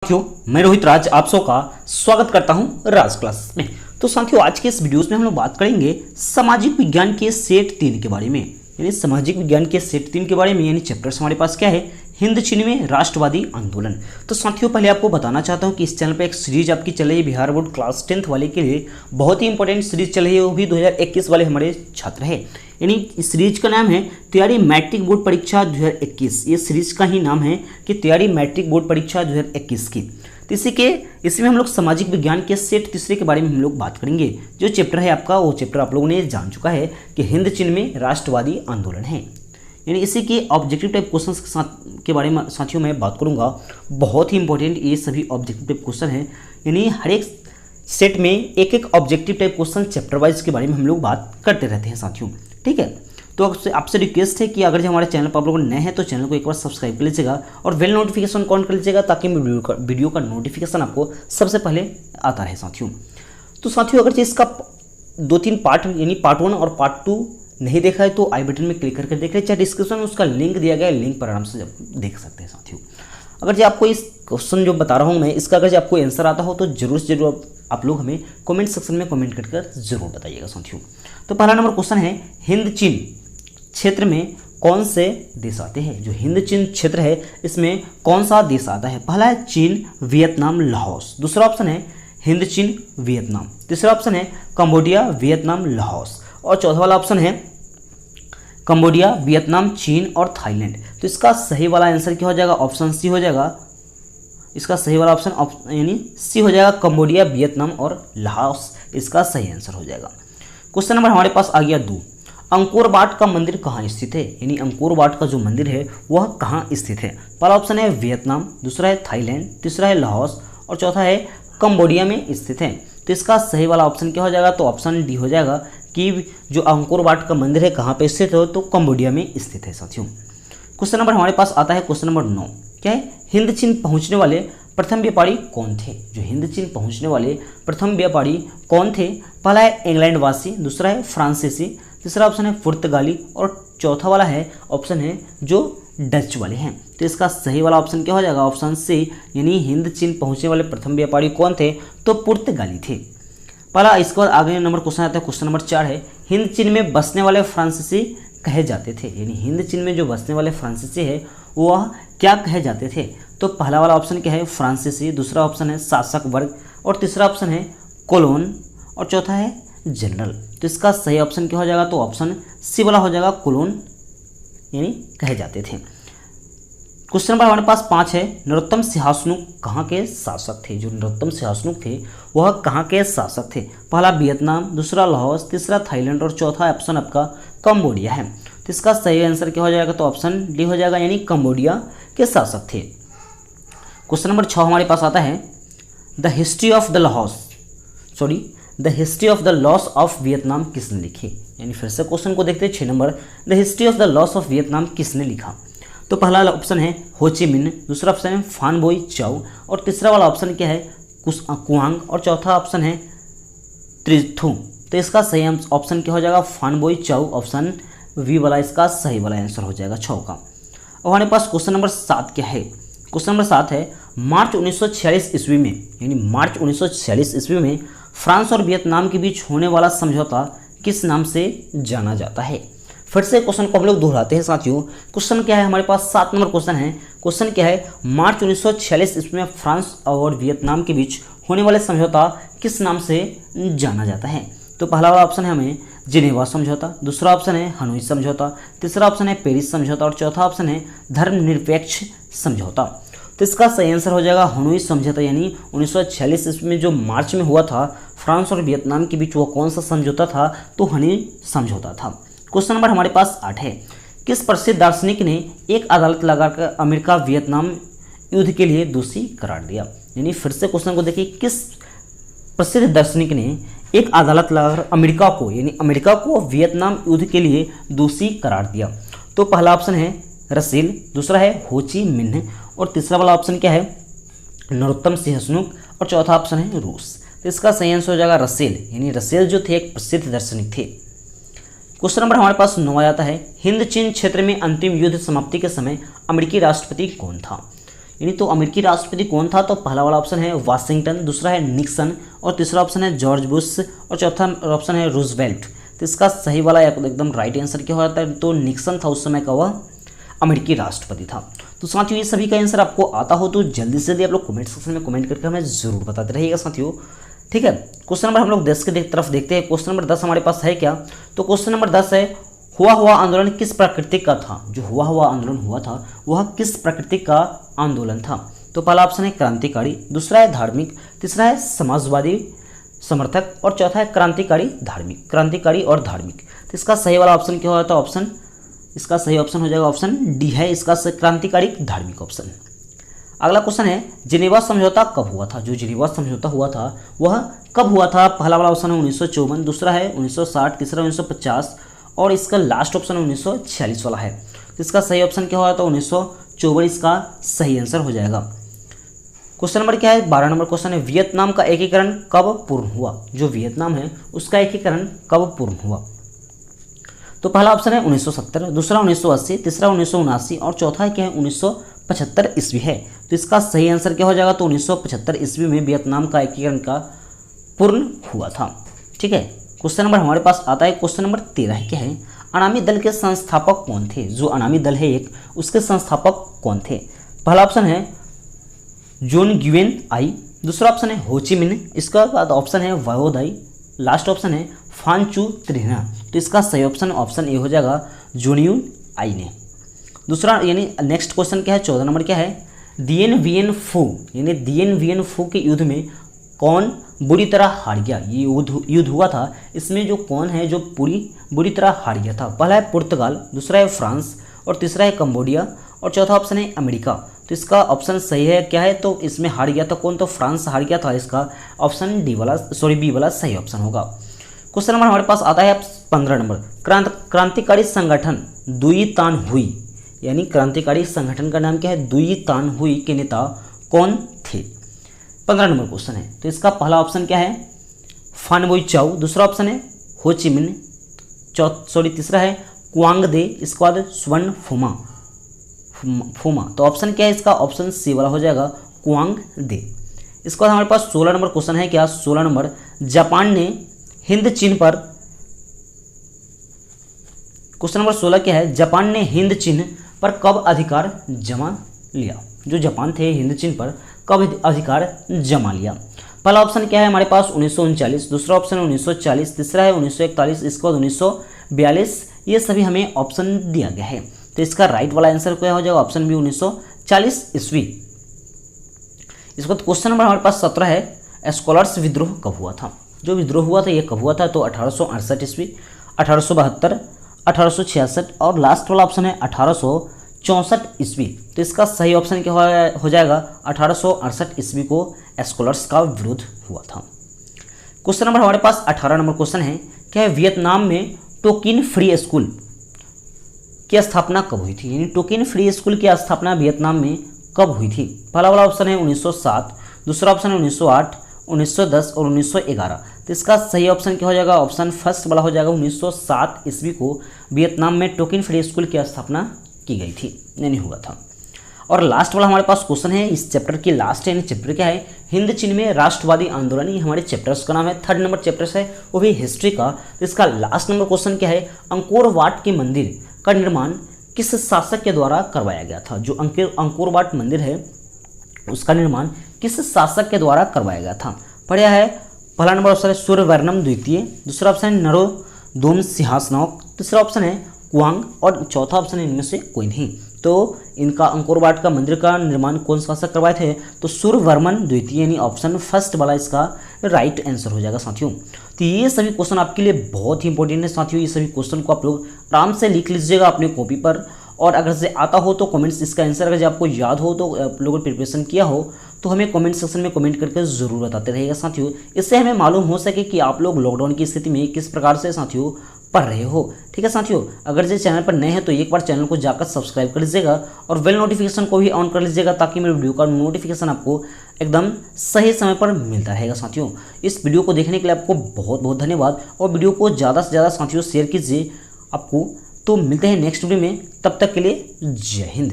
साथियों, मैं रोहित राज आप सबका स्वागत करता हूं राज क्लास में। तो साथियों, आज के इस वीडियोस में हम लोग बात करेंगे सामाजिक विज्ञान के सेट 3 के बारे में। यानी सामाजिक विज्ञान के सेट 3 के बारे में, यानी चैप्टर्स हमारे पास क्या है, हिंद चीन में राष्ट्रवादी आंदोलन। तो साथियों, पहले आपको बताना चाहता हूं कि इस चैनल पे एक सीरीज आपकी चल रही है बिहार बोर्ड क्लास 10th वाले के लिए, बहुत ही इंपॉर्टेंट सीरीज चल रही है, वो भी 2021 वाले हमारे छात्र हैं। यानी इस सीरीज का नाम है तैयारी मैट्रिक बोर्ड परीक्षा 2021। ये सीरीज का ही नाम है कि तैयारी मैट्रिक बोर्ड परीक्षा 2021 की। तो इसमें हम लोग सामाजिक विज्ञान के सेट तीसरे के बारे में हम लोग बात करेंगे। जो चैप्टर है आपका, वो चैप्टर आप लोगों ने जान चुका है कि हिंद चीन में राष्ट्रवादी आंदोलन है। यानी इसी के ऑब्जेक्टिव टाइप क्वेश्चंस के बारे में साथियों मैं बात करूंगा। बहुत ही इंपॉर्टेंट ये सभी ऑब्जेक्टिव टाइप क्वेश्चन हैं। यानी हर एक सेट में एक एक objective type question chapter wise के बारे में हम लोग बात करते रहते हैं साथियों, ठीक है। तो आपसे रिक्वेस्ट है कि अगर जो हमारे चैनल पर आप लोग नए हैं तो चैनल को एक बार सब्सक्राइब कर लीजिएगा और बेल नोटिफिकेशन ऑन कर लीजिएगा, ताकि वीडियो का नोटिफिकेशन आपको सबसे पहले आता रहे साथियों। तो साथियों, अगर इसका 2-3 पार्ट यानी पार्ट 1 और पार्ट 2 नहीं देखा है तो आई बटन में क्लिक करके देख लें, चाहे डिस्क्रिप्शन में उसका लिंक दिया गया है, लिंक पर आराम से देख सकते हैं साथियों। अगर जो आपको इस क्वेश्चन जो बता रहा हूँ मैं, इसका अगर जो आपको आंसर आता हो तो जरूर से जरूर आप लोग हमें कमेंट सेक्शन में कमेंट कर जरूर बताइएगा साथियों। तो पहला नंबर क्वेश्चन है, हिंद चीन क्षेत्र में कौन से देश आते हैं? जो हिंद चीन क्षेत्र है इसमें कौन सा देश आता है? पहला है चीन, वियतनाम, लाहौस। दूसरा ऑप्शन है हिंद चीन, वियतनाम। तीसरा ऑप्शन है कंबोडिया, वियतनाम, लाहौस। और चौथा वाला ऑप्शन है कंबोडिया, वियतनाम, चीन और थाईलैंड। तो इसका सही वाला आंसर क्या हो जाएगा? ऑप्शन सी हो जाएगा। इसका सही वाला ऑप्शन यानी सी हो जाएगा, कंबोडिया, वियतनाम और लाहौस इसका सही आंसर हो जाएगा। क्वेश्चन नंबर हमारे पास आ गया 2। अंकोर वाट का मंदिर कहाँ स्थित है? यानी अंकोर वाट का जो मंदिर है वह कहाँ स्थित है? पहला ऑप्शन है वियतनाम, दूसरा है थाईलैंड, तीसरा है लाहौस और चौथा है कंबोडिया में स्थित है। तो इसका सही वाला ऑप्शन क्या हो जाएगा? तो ऑप्शन डी हो जाएगा कि जो अंकोर वाट का मंदिर है कहाँ पे स्थित है, तो कंबोडिया में स्थित है साथियों। क्वेश्चन नंबर हमारे पास आता है क्वेश्चन नंबर 9। क्या है? हिंद चीन पहुँचने वाले प्रथम व्यापारी कौन थे? जो हिंद चीन पहुँचने वाले प्रथम व्यापारी कौन थे? पहला है इंग्लैंड वासी, दूसरा है फ्रांसीसी, तीसरा ऑप्शन है पुर्तगाली और चौथा वाला है ऑप्शन है जो डच वाले हैं। तो इसका सही वाला ऑप्शन क्या हो जाएगा? ऑप्शन सी, यानी हिंद चीन पहुंचने वाले प्रथम व्यापारी कौन थे? तो पुर्तगाली थे पहला। इसके बाद आगे नंबर क्वेश्चन आता है, क्वेश्चन नंबर 4 है, हिंद चीन में बसने वाले फ्रांसीसी कहे जाते थे? यानी हिंद चीन में जो बसने वाले फ्रांसीसी है वह क्या कहे जाते थे? तो पहला वाला ऑप्शन क्या है? फ्रांसीसी, दूसरा ऑप्शन है शासक वर्ग और तीसरा ऑप्शन है कोलोन और चौथा है जनरल। तो इसका सही ऑप्शन क्या हो जाएगा? तो ऑप्शन सी वाला हो जाएगा, कोलोन यानी कहे जाते थे। क्वेश्चन नंबर हमारे पास 5 है, नरोत्तम सिंहासनुक कहाँ के शासक थे? जो नरोत्तम सिंहासनुक थे वह कहाँ के शासक थे? पहला वियतनाम, दूसरा लाहौस, तीसरा थाईलैंड और चौथा ऑप्शन आपका कंबोडिया है। तो इसका सही आंसर क्या हो जाएगा? तो ऑप्शन डी हो जाएगा, यानी कंबोडिया के शासक थे। क्वेश्चन नंबर 6 हमारे पास आता है, the history of the loss of Vietnam किसने लिखी? यानी फिर से क्वेश्चन को देखते हैं 6 number, the history of the loss of Vietnam किसने लिखा? तो पहला ऑप्शन है हो ची मिन्ह, दूसरा ऑप्शन है फान बोई चाओ और तीसरा वाला ऑप्शन क्या है? कुआंग और चौथा ऑप्शन है त्रिथु। तो इसका सही ऑप्शन क्या हो जाएगा? फान बोई चाओ, ऑप्शन वी वाला इसका सही वाला आंसर हो जाएगा 6 का। और हमारे पास क्वेश्चन नंबर 7 क्या है? क्वेश्चन नंबर 7 है, मार्च 1946 ईस्वी में, यानी मार्च 1946 ईस्वी में फ्रांस और वियतनाम के बीच होने वाला समझौता किस नाम से जाना जाता है? फिर से क्वेश्चन को हम लोग दोहराते हैं साथियों। क्वेश्चन क्या है हमारे पास? 7 नंबर क्वेश्चन है। क्वेश्चन क्या है? मार्च 1946 ईस्वी में फ्रांस और वियतनाम के बीच होने वाले समझौता किस नाम से जाना जाता है? तो पहला वाला ऑप्शन है हमें जिनेवा समझौता, दूसरा ऑप्शन है हनोई समझौता, तीसरा ऑप्शन है पेरिस समझौता और चौथा ऑप्शन है धर्मनिरपेक्ष समझौता। तो इसका सही आंसर हो जाएगा हनोई समझौता, यानी 1946 ईस्वी में जो मार्च में हुआ था फ्रांस और वियतनाम के बीच, वो कौन सा समझौता था? तो हनोई समझौता था। क्वेश्चन नंबर हमारे पास 8 है, किस प्रसिद्ध दार्शनिक ने एक अदालत लगाकर अमेरिका वियतनाम युद्ध के लिए दोषी करार दिया? यानी फिर से क्वेश्चन को देखिए, किस प्रसिद्ध दार्शनिक ने एक अदालत लगाकर अमेरिका को वियतनाम युद्ध के लिए दोषी करार दिया? तो पहला ऑप्शन है रसेल, दूसरा है हो ची मिन्ह और तीसरा वाला ऑप्शन क्या है? नरोत्तम सिंहासनुक और चौथा ऑप्शन है रूस। तो इसका सही आंसर हो जाएगा रसेल, यानी रसेल जो थे एक प्रसिद्ध दार्शनिक थे। क्वेश्चन नंबर हमारे पास 9 आता है, हिंद चीन क्षेत्र में अंतिम युद्ध समाप्ति के समय अमेरिकी राष्ट्रपति कौन था? यानी तो अमेरिकी राष्ट्रपति कौन था, तो पहला वाला ऑप्शन है वाशिंगटन, दूसरा है निक्सन और तीसरा ऑप्शन है जॉर्ज बुश और चौथा ऑप्शन है रूजवेल्ट। तो इसका सही वाला एकदम राइट आंसर क्या हो जाता है, तो निक्सन था उस समय का वह अमेरिकी राष्ट्रपति था। तो साथियों ये सभी का आंसर आपको आता हो तो जल्दी से जल्दी आप लोग कमेंट सेक्शन में कमेंट करके हमें जरूर बताते रहिएगा साथियों, ठीक है। क्वेश्चन नंबर हम लोग 10 की तरफ देखते हैं। क्वेश्चन नंबर 10 हमारे पास है क्या, तो क्वेश्चन नंबर 10 है हुआ आंदोलन किस प्रकृति का था। जो हुआ आंदोलन हुआ था वह किस प्रकृति का आंदोलन था। तो पहला ऑप्शन है क्रांतिकारी, दूसरा है धार्मिक, तीसरा है समाजवादी समर्थक और चौथा है क्रांतिकारी धार्मिक, क्रांतिकारी और धार्मिक। तो इसका सही वाला ऑप्शन क्या होता है, ऑप्शन इसका सही ऑप्शन हो जाएगा ऑप्शन डी है, इसका क्रांतिकारी धार्मिक ऑप्शन। अगला क्वेश्चन है जिनेवा समझौता कब हुआ था। जो जिनेवा समझौता हुआ था वह कब हुआ था। पहला वाला ऑप्शन है 1954, दूसरा है 1960, तीसरा 1950 और इसका लास्ट ऑप्शन 1946 वाला है। तो इसका सही ऑप्शन क्या हुआ था, 1954 इसका सही आंसर हो जाएगा। क्वेश्चन नंबर क्या है, 12 नंबर क्वेश्चन है वियतनाम का एकीकरण कब पूर्ण हुआ। जो वियतनाम है उसका एकीकरण कब पूर्ण हुआ। तो पहला ऑप्शन है 1970, दूसरा 1980, तीसरा 1979 और चौथा क्या है 1975 ईस्वी है। तो इसका सही आंसर क्या हो जाएगा, तो 1975 ईस्वी में वियतनाम का एकीकरण का पूर्ण हुआ था, ठीक है। क्वेश्चन नंबर हमारे पास आता है क्वेश्चन नंबर 13 क्या है, अनामी दल के संस्थापक कौन थे। जो अनामी दल है एक, उसके संस्थापक कौन थे। पहला ऑप्शन है जोन ग्युएन आई, दूसरा ऑप्शन है हो ची मिन्ह, इसका बाद ऑप्शन है वायोदाई, लास्ट ऑप्शन है फांचू त्रिना। तो इसका सही ऑप्शन ऑप्शन ए हो जाएगा जोनियन आई ने। दूसरा यानी नेक्स्ट क्वेश्चन क्या है, 14 नंबर क्या है, दिएन वियन फू यानी दिएन वियन फू के युद्ध में कौन बुरी तरह हार गया। ये युद्ध हुआ था, इसमें जो कौन है जो बुरी तरह हार गया था। पहला है पुर्तगाल, दूसरा है फ्रांस और तीसरा है कंबोडिया और चौथा ऑप्शन है अमेरिका। तो इसका ऑप्शन सही है क्या है, तो इसमें हार गया था कौन, तो फ्रांस हार गया था। इसका ऑप्शन बी वाला सही ऑप्शन होगा। क्वेश्चन नंबर हमारे पास आता है 15 नंबर, क्रांतिकारी संगठन दुई तान हुई यानी क्रांतिकारी संगठन का नाम क्या है, दुई तान हुई के नेता कौन थे। 15 नंबर क्वेश्चन है, तो इसका पहला ऑप्शन क्या है फान बोई चाउ, दूसरा ऑप्शन है हो ची मिन्ह, तीसरा है क्वांग दे, इसके बाद स्वर्ण फुमा। तो ऑप्शन क्या है इसका, ऑप्शन सी वाला हो जाएगा क्वांग दे। इसके बाद हमारे पास 16 नंबर क्वेश्चन है क्या, 16 नंबर जापान ने हिंद चीन पर, क्वेश्चन नंबर 16 क्या है, जापान ने हिंद चीन पर कब अधिकार जमा लिया। जो जापान थे हिंद चीन पर कब अधिकार जमा लिया। पहला ऑप्शन क्या है हमारे पास 1939, दूसरा ऑप्शन है 1940, तीसरा है 1941, इसके बाद 1942। ये सभी हमें ऑप्शन दिया गया है, तो इसका राइट वाला आंसर क्या हो जाएगा, ऑप्शन बी 1940 ईस्वी। इसके बाद क्वेश्चन नंबर हमारे पास 17 है स्कॉलर्स विद्रोह कब हुआ था। जो विद्रोह हुआ था ये कब हुआ था, तो 1868 ईस्वी, 1872, 1866 और लास्ट वाला ऑप्शन है 1864 ईस्वी। तो इसका सही ऑप्शन क्या हो जाएगा, 1868 ईस्वी को स्कॉलर्स का विरोध हुआ था। क्वेश्चन नंबर हमारे पास 18 नंबर क्वेश्चन है क्या है, वियतनाम में टोकिन फ्री स्कूल की स्थापना कब हुई थी। यानी टोकिन फ्री स्कूल की स्थापना वियतनाम में कब हुई थी। पहला वाला ऑप्शन है 1907, दूसरा ऑप्शन है 1908, 1910 और 1911। तो इसका सही ऑप्शन क्या हो जाएगा, ऑप्शन फर्स्ट वाला हो जाएगा 1907 ईस्वी को वियतनाम में टोकिन फ्री स्कूल की स्थापना की गई थी, यानी हुआ था। और लास्ट वाला हमारे पास क्वेश्चन है इस चैप्टर की लास्ट यानी चैप्टर क्या है, हिंद चीन में राष्ट्रवादी आंदोलन। ये हमारे चैप्टर्स का नाम है, 3rd नंबर चैप्टर है वो भी हिस्ट्री का। तो इसका लास्ट नंबर क्वेश्चन क्या है, अंकोर वाट के मंदिर का निर्माण किस शासक के द्वारा करवाया गया था। जो अंकोर वाट मंदिर है उसका निर्माण किस शासक के द्वारा करवाया गया था। पढ़ा है पहला नंबर ऑप्शन है सूर्यवर्णम द्वितीय, दूसरा ऑप्शन है नरोदोम सिंहासनोक, तीसरा ऑप्शन है क्वांग और चौथा ऑप्शन है इनमें से कोई नहीं। तो इनका अंकोर वाट का मंदिर का निर्माण कौन शासक करवाए थे, तो सूर्यवर्मन द्वितीय यानी ऑप्शन फर्स्ट वाला इसका राइट आंसर हो जाएगा साथियों। तो ये सभी क्वेश्चन आपके लिए बहुत ही इंपॉर्टेंट है साथियों। ये सभी क्वेश्चन को आप लोग आराम से लिख लीजिएगा अपने कॉपी पर, और अगर से आता हो तो कमेंट्स इसका आंसर अगर आपको याद हो तो आप लोगों ने प्रिपरेशन किया हो तो हमें कमेंट सेक्शन में कमेंट करके ज़रूर बताते रहिएगा साथियों। इससे हमें मालूम हो सके कि आप लोग लॉकडाउन की स्थिति में किस प्रकार से साथियों पढ़ रहे हो। ठीक है साथियों, अगर जो चैनल पर नए हैं तो एक बार चैनल को जाकर सब्सक्राइब कर लीजिएगा और बेल नोटिफिकेशन को भी ऑन कर लीजिएगा ताकि मेरे वीडियो का नोटिफिकेशन आपको एकदम सही समय पर मिलता रहेगा साथियों। इस वीडियो को देखने के लिए आपको बहुत बहुत धन्यवाद और वीडियो को ज़्यादा से ज़्यादा साथियों शेयर कीजिए आपको। तो मिलते हैं नेक्स्ट वीडियो में, तब तक के लिए जय हिंद।